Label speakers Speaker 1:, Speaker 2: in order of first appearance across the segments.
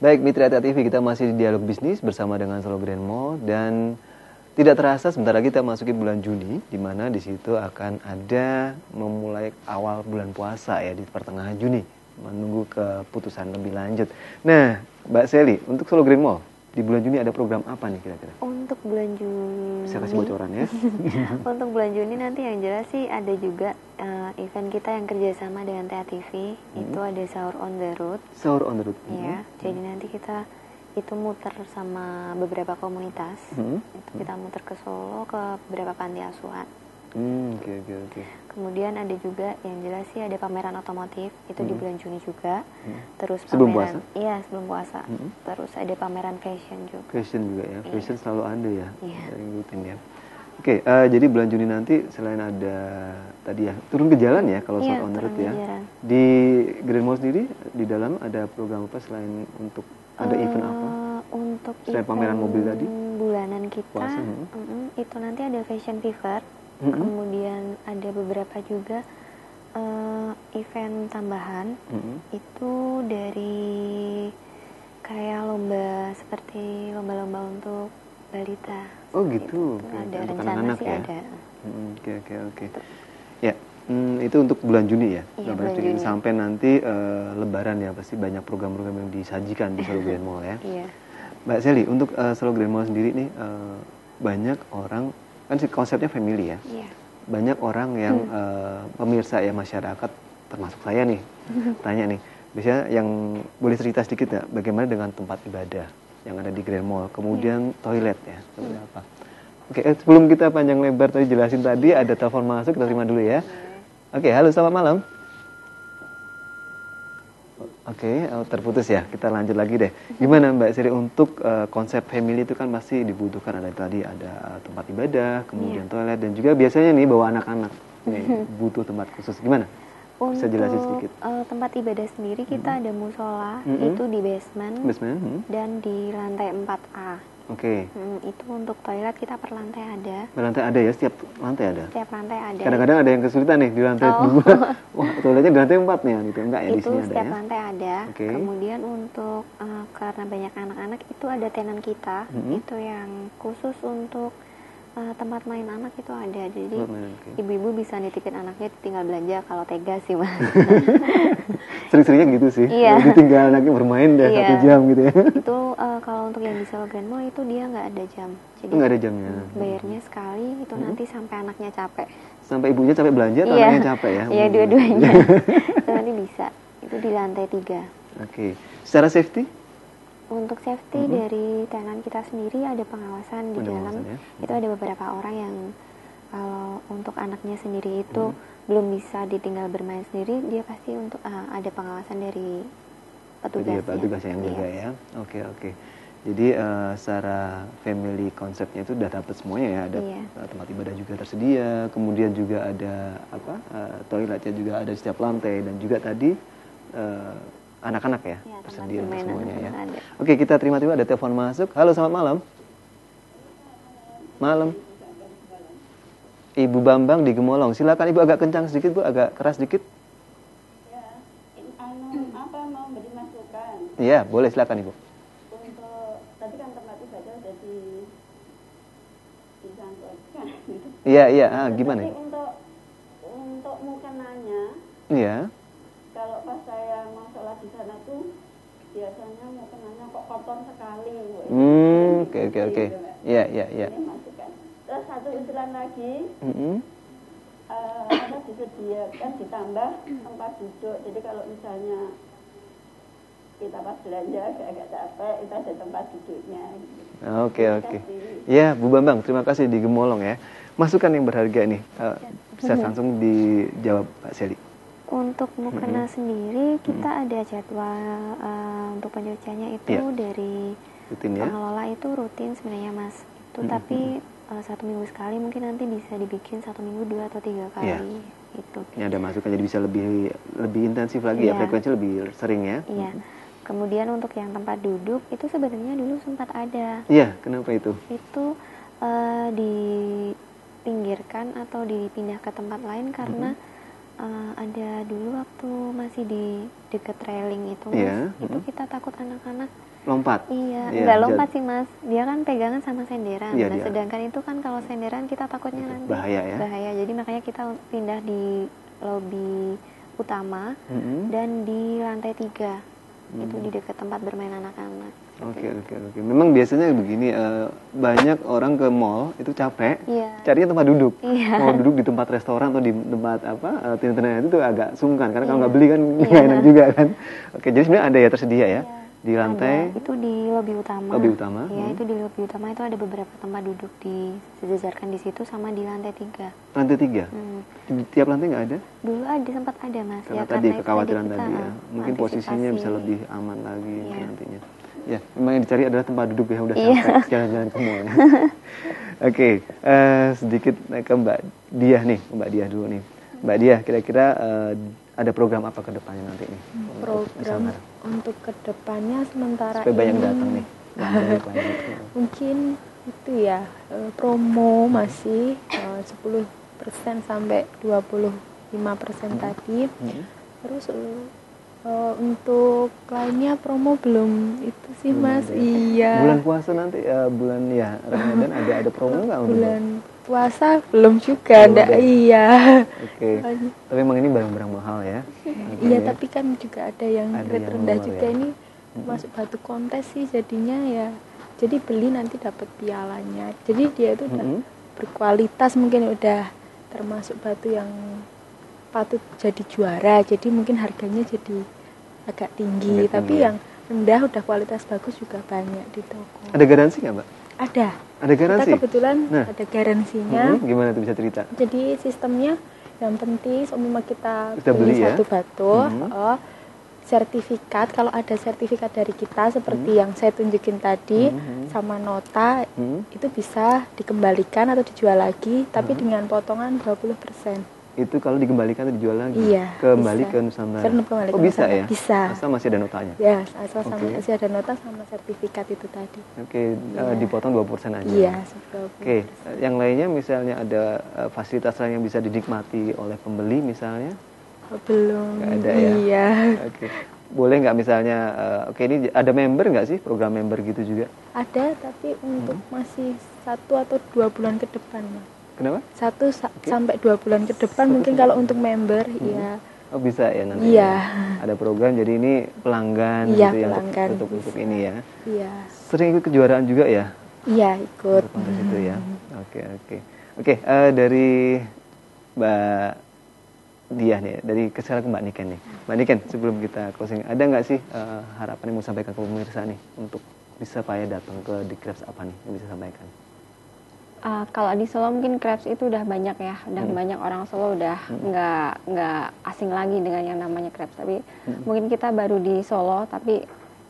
Speaker 1: Baik, Mitra TV, kita masih di Dialog Bisnis bersama dengan Solo Grand Mall dan tidak terasa sebentar lagi kita masuki bulan Juni, di mana di situ akan ada memulai awal bulan puasa ya di pertengahan Juni, menunggu keputusan lebih lanjut. Nah, Mbak Sally, untuk Solo Grand Mall di bulan Juni ada program apa nih kira-kira?
Speaker 2: Untuk bulan Juni,
Speaker 1: bisa kasih bocoran ya?
Speaker 2: Untuk bulan Juni nanti yang jelas sih ada juga event kita yang kerjasama dengan TATV, itu ada Sahur on the Road.
Speaker 1: Sahur on the Road.
Speaker 2: Ya, jadi nanti kita itu muter sama beberapa komunitas, itu kita muter ke Solo, ke beberapa panti asuhan.
Speaker 1: Oke.
Speaker 2: Kemudian ada juga yang jelas sih ada pameran otomotif itu di bulan Juni juga. Terus
Speaker 1: sebelum
Speaker 2: pameran,
Speaker 1: puasa?
Speaker 2: Iya, sebelum puasa. Terus ada pameran fashion juga.
Speaker 1: Fashion juga ya, fashion selalu ada ya,
Speaker 2: Iya.
Speaker 1: rutin ya. Oke, jadi bulan Juni nanti selain ada tadi ya turun ke jalan ya kalau
Speaker 2: Iya,
Speaker 1: Sahur on the Road ya.
Speaker 2: jalan.
Speaker 1: Di Grand Mall sendiri di dalam ada program apa selain untuk ada event apa?
Speaker 2: Untuk
Speaker 1: selain pameran mobil tadi?
Speaker 2: Bulanan kita
Speaker 1: Puasa,
Speaker 2: itu nanti ada Fashion Fever. Kemudian ada beberapa juga event tambahan. Itu dari kayak lomba seperti lomba-lomba untuk balita.
Speaker 1: Oh gitu.
Speaker 2: Ada
Speaker 1: untuk
Speaker 2: rencana
Speaker 1: anak-anak
Speaker 2: sih
Speaker 1: ya.
Speaker 2: ada.
Speaker 1: Oke. Ya, itu untuk bulan Juni ya.
Speaker 2: Iya, bulan Juni.
Speaker 1: Sampai nanti Lebaran ya, pasti banyak program-program yang disajikan di Solo Grand Mall ya.
Speaker 2: Iya.
Speaker 1: Mbak Sally, untuk Solo Grand Mall sendiri nih banyak orang kan konsepnya family ya.
Speaker 2: Iya.
Speaker 1: Banyak orang yang pemirsa ya masyarakat termasuk saya nih tanya nih, biasanya yang boleh cerita sedikit ya bagaimana dengan tempat ibadah yang ada di Grand Mall, kemudian toilet ya seperti apa. Oke, sebelum kita panjang lebar tadi jelasin tadi ada telepon masuk, kita terima dulu ya. Oke, halo, selamat malam. Oke, terputus ya. Kita lanjut lagi deh. Gimana Mbak Sri untuk konsep family itu kan pasti dibutuhkan ada tadi ada tempat ibadah, kemudian toilet dan juga biasanya nih bawa anak-anak nih butuh tempat khusus. Gimana? Bisa jelasin sedikit.
Speaker 2: Tempat ibadah sendiri kita ada musola itu di basement, dan di lantai 4A.
Speaker 1: Oke.
Speaker 2: Itu untuk toilet kita per lantai ada.
Speaker 1: Per lantai ada ya, setiap lantai ada.
Speaker 2: Setiap lantai ada.
Speaker 1: Kadang-kadang ada yang kesulitan nih di lantai 2. Wah, toiletnya di lantai 4 nih gitu. Enggak ya, di sini ada ya. Itu
Speaker 2: setiap lantai ada.
Speaker 1: Okay.
Speaker 2: Kemudian untuk karena banyak anak-anak itu ada tenan kita, itu yang khusus untuk tempat main anak itu ada. Jadi ibu-ibu bisa nitipin anaknya tinggal belanja kalau tega sih Mas.
Speaker 1: Sering-seringnya gitu sih.
Speaker 2: Iya.
Speaker 1: Ditinggal anaknya bermain dah 1 jam gitu ya.
Speaker 2: Itu kalau untuk yang di Solo Grand Mall itu dia nggak ada jam. Jadi
Speaker 1: nggak ada jamnya.
Speaker 2: Bayarnya sekali itu nanti sampai anaknya capek.
Speaker 1: Sampai ibunya capek belanja atau anaknya capek ya?
Speaker 2: Iya, dua-duanya. Itu nanti bisa. Itu di lantai 3.
Speaker 1: Oke. Secara safety?
Speaker 2: Untuk safety dari tenan kita sendiri ada pengawasan di dalam.
Speaker 1: Ya?
Speaker 2: Itu ada beberapa orang yang kalau untuk anaknya sendiri itu belum bisa ditinggal bermain sendiri, dia pasti untuk ada pengawasan dari petugasnya.
Speaker 1: Petugas yang jaga ya. Oke. Jadi secara family konsepnya itu udah dapet semuanya ya. Ada tempat ibadah juga tersedia, kemudian juga ada toiletnya juga ada di setiap lantai dan juga tadi anak-anak ya tersedia untuk semuanya ya. Oke, kita terima ada telepon masuk. Halo, selamat malam. Malam. Ibu Bambang di Gemolong. Silakan Ibu, agak kencang sedikit Bu, agak keras sedikit.
Speaker 3: Ya, apa mau beri masukan?
Speaker 1: Iya, boleh silakan Ibu.
Speaker 3: Untuk tadi kan tempat ibadah udah disampaikan gitu.
Speaker 1: Iya, gimana?
Speaker 3: Tapi untuk mukenanya.
Speaker 1: Iya.
Speaker 3: Kalau pas saya mau sholat di sana tuh biasanya mukenanya kok kotor sekali.
Speaker 1: Oke. Iya.
Speaker 3: Terus satu usulan lagi, disediakan ditambah tempat duduk. Jadi kalau misalnya kita pas belanja agak capek, kita ada tempat duduknya.
Speaker 1: Oke. Ya, Bu Bambang, terima kasih di Gemolong ya. Masukan yang berharga nih, bisa langsung dijawab Pak Sally.
Speaker 2: Untuk mukena sendiri kita ada jadwal untuk pencuciannya itu dari
Speaker 1: rutin ya?
Speaker 2: Pengelola itu rutin sebenarnya Mas. Itu tapi 1 minggu sekali mungkin nanti bisa dibikin 1 minggu 2 atau 3 kali. Itu.
Speaker 1: Ini ada masukan jadi bisa lebih intensif lagi ya, frekuensi lebih sering ya.
Speaker 2: Iya. Kemudian untuk yang tempat duduk itu sebenarnya dulu sempat ada.
Speaker 1: Iya, kenapa itu?
Speaker 2: Itu dipinggirkan atau dipindah ke tempat lain karena Ada dulu waktu masih di dekat railing itu Mas, itu kita takut anak-anak
Speaker 1: lompat.
Speaker 2: Iya, nggak lompat sih Mas. Dia kan pegangan sama senderan. Nah, sedangkan itu kan kalau senderan kita takutnya nanti
Speaker 1: bahaya ya.
Speaker 2: Bahaya. Jadi makanya kita pindah di lobi utama dan di lantai 3. Itu di dekat tempat bermain anak-anak.
Speaker 1: Oke. Memang biasanya begini, banyak orang ke mall itu capek, carinya tempat duduk. Mau duduk di tempat restoran atau di tempat internet itu agak sungkan karena kalau nggak beli kan nggak enak juga kan. Oke, jadi sebenarnya ada ya tersedia ya. Di lantai
Speaker 2: itu di lobi utama.
Speaker 1: Lobi utama.
Speaker 2: Iya, itu di lobi utama itu ada beberapa tempat duduk disejajarkan di situ sama di lantai 3.
Speaker 1: Lantai 3. Di tiap lantai nggak ada?
Speaker 2: Dulu sempat ada Mas.
Speaker 1: Karena tadi kekhawatiran tadi ya. Mungkin posisinya bisa lebih aman lagi nantinya. Ya, memang yang dicari adalah tempat duduk ya, udah capek jalan-jalan ke mall. Oke, sedikit ke Mbak Diah nih, Mbak Diah dulu nih. Mbak Diah, kira-kira ada program apa ke depannya nanti nih?
Speaker 4: Program untuk ke depannya sementara
Speaker 1: supaya banyak
Speaker 4: ini
Speaker 1: datang nih.
Speaker 4: Mungkin itu ya, promo masih 10% sampai 25% tadi. Terus untuk lainnya promo belum itu sih Mas. Iya.
Speaker 1: Bulan puasa nanti bulan ya Ramadan ada promo nggak?
Speaker 4: Bulan puasa belum juga, iya.
Speaker 1: Oke. Tapi memang ini barang-barang mahal ya.
Speaker 4: Iya, tapi kan juga ada yang rate rendah juga ya. Ini masuk batu kontes sih jadinya ya. Jadi beli nanti dapat pialanya. Jadi dia itu udah berkualitas, mungkin udah termasuk batu yang patut jadi juara. Jadi mungkin harganya jadi agak tinggi, tapi yang rendah udah kualitas bagus juga banyak di toko.
Speaker 1: Ada garansi nggak Mbak?
Speaker 4: Ada
Speaker 1: garansi?
Speaker 4: Kita kebetulan ada garansinya.
Speaker 1: Gimana tuh, bisa cerita?
Speaker 4: Jadi sistemnya yang penting seumpama kita
Speaker 1: beli
Speaker 4: satu batu, sertifikat, kalau ada sertifikat dari kita seperti yang saya tunjukin tadi, sama nota, itu bisa dikembalikan atau dijual lagi, tapi dengan potongan 20%.
Speaker 1: Itu kalau dikembalikan atau dijual lagi?
Speaker 4: Iya,
Speaker 1: kembali ke Nusantara.
Speaker 4: Oh,
Speaker 1: bisa ya?
Speaker 4: Bisa.
Speaker 1: Asal masih ada notanya?
Speaker 4: Ya, asal masih ada nota sama sertifikat itu tadi.
Speaker 1: Oke, dipotong 20% aja?
Speaker 4: Iya, 20%.
Speaker 1: Oke, yang lainnya misalnya ada fasilitas lain yang bisa dinikmati oleh pembeli misalnya?
Speaker 4: Belum.
Speaker 1: Nggak ada ya?
Speaker 4: Iya.
Speaker 1: Oke. Boleh nggak misalnya, ini ada member nggak sih, program member gitu juga?
Speaker 4: Ada, tapi untuk masih 1 atau 2 bulan ke depan, Mas.
Speaker 1: Kenapa?
Speaker 4: 1 sampai 2 bulan ke depan mungkin kalau untuk member, ya.
Speaker 1: Oh, bisa ya nanti?
Speaker 4: Iya.
Speaker 1: Ada program, jadi ini pelanggan
Speaker 4: iya,
Speaker 1: gitu
Speaker 4: pelanggan,
Speaker 1: ya untuk ini ya?
Speaker 4: Iya.
Speaker 1: Sering ikut kejuaraan juga ya?
Speaker 4: Iya, ikut.
Speaker 1: Itu ya? Oke, dari Mbak Diah nih, dari sekarang ke Mbak Niken nih. Mbak Niken, sebelum kita closing, ada nggak sih harapan yang mau sampaikan ke pemirsa nih untuk bisa supaya datang ke The Crafts, apa nih yang bisa sampaikan?
Speaker 2: Kalau di Solo mungkin crepes itu udah banyak ya, udah banyak orang Solo udah nggak asing lagi dengan yang namanya crepes. Tapi mungkin kita baru di Solo, tapi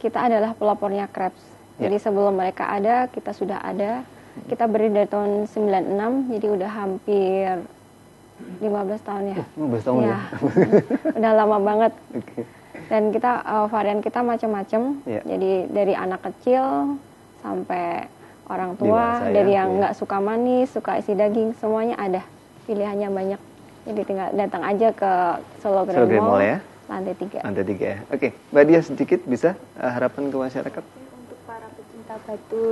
Speaker 2: kita adalah pelopornya crepes. Jadi sebelum mereka ada, kita sudah ada. Kita berdiri dari tahun 96, jadi udah hampir 15 tahun ya.
Speaker 1: 15 tahun ya.
Speaker 2: Udah lama banget. Dan kita varian kita macam-macam. Jadi dari anak kecil sampai orang tua, dari yang nggak suka manis, suka isi daging, semuanya ada. Pilihannya banyak. Jadi tinggal datang aja ke Solo Grand Mall ya? Lantai 3.
Speaker 1: Lantai 3 ya. Oke, Mbak Diah sedikit bisa harapan ke masyarakat?
Speaker 4: Untuk para pecinta batu,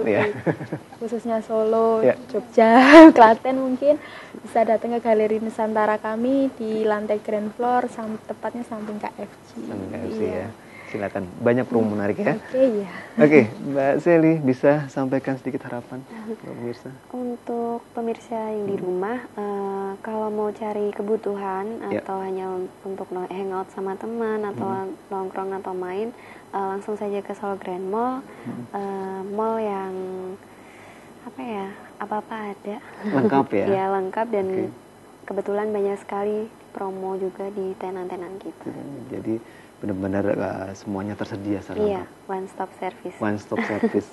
Speaker 4: khususnya Solo, Jogja, Klaten mungkin, bisa datang ke Galeri Nusantara kami di lantai Grand Floor, tepatnya samping KFC.
Speaker 1: Samping KFC ya. Silakan, banyak promo menarik ya.
Speaker 4: Oke,
Speaker 1: Mbak Sally bisa sampaikan sedikit harapan ke pemirsa.
Speaker 2: Untuk pemirsa yang di rumah, kalau mau cari kebutuhan atau hanya untuk hangout sama teman atau nongkrong atau main, langsung saja ke Solo Grand Mall. Mall yang apa-apa ada.
Speaker 1: Lengkap ya?
Speaker 2: Iya, lengkap dan kebetulan banyak sekali promo juga di tenan-tenan kita.
Speaker 1: Jadi benar-benar semuanya tersedia secara lengkap.
Speaker 2: One stop service.
Speaker 1: One stop service.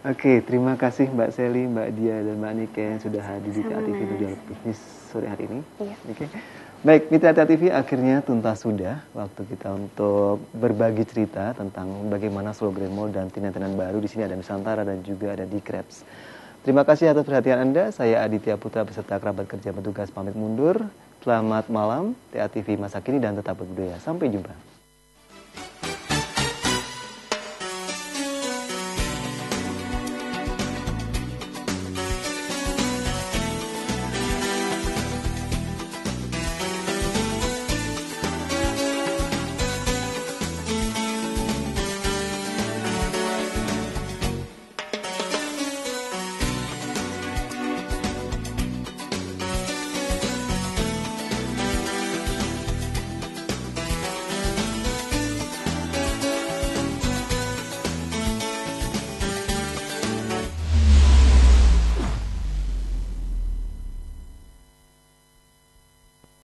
Speaker 1: Oke, terima kasih Mbak Sally, Mbak Diah, dan Mbak Niken yang sudah hadir di TA TV Dialog Bisnis sore hari ini. Oke. Baik, mitra TA TV, akhirnya tuntas sudah waktu kita untuk berbagi cerita tentang bagaimana Solo Grand Mall dan tenan-tenan baru. Di sini ada Nusantara dan juga ada The Crafts. Terima kasih atas perhatian Anda. Saya Aditya Putra beserta kerabat kerja petugas pamit mundur. Selamat malam, TA TV masa kini dan tetap berbudaya. Sampai jumpa.